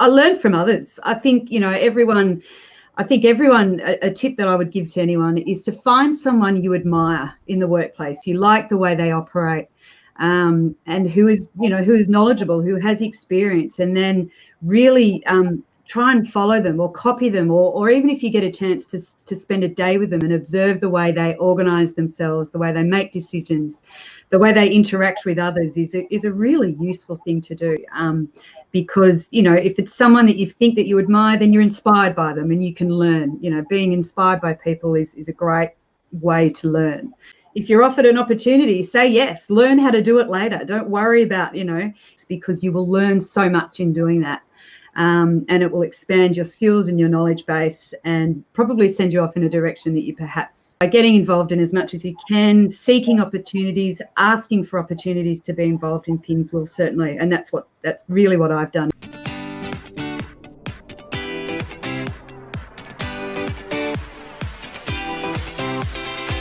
I learn from others. I think, everyone, a tip that I would give to anyone is to find someone you admire in the workplace. You like the way they operate, and who is knowledgeable, who has experience, and then really try and follow them or copy them, or even if you get a chance to spend a day with them and observe the way they organize themselves, the way they make decisions, the way they interact with others is a really useful thing to do. Because, if it's someone that you think that you admire, then you're inspired by them and you can learn. Being inspired by people is a great way to learn. If you're offered an opportunity, say yes, learn how to do it later. Don't worry about, it's because you will learn so much in doing that. And it will expand your skills and your knowledge base and probably send you off in a direction that you perhaps are getting involved in as much as you can, seeking opportunities, asking for opportunities to be involved in things will certainly, and that's really what I've done.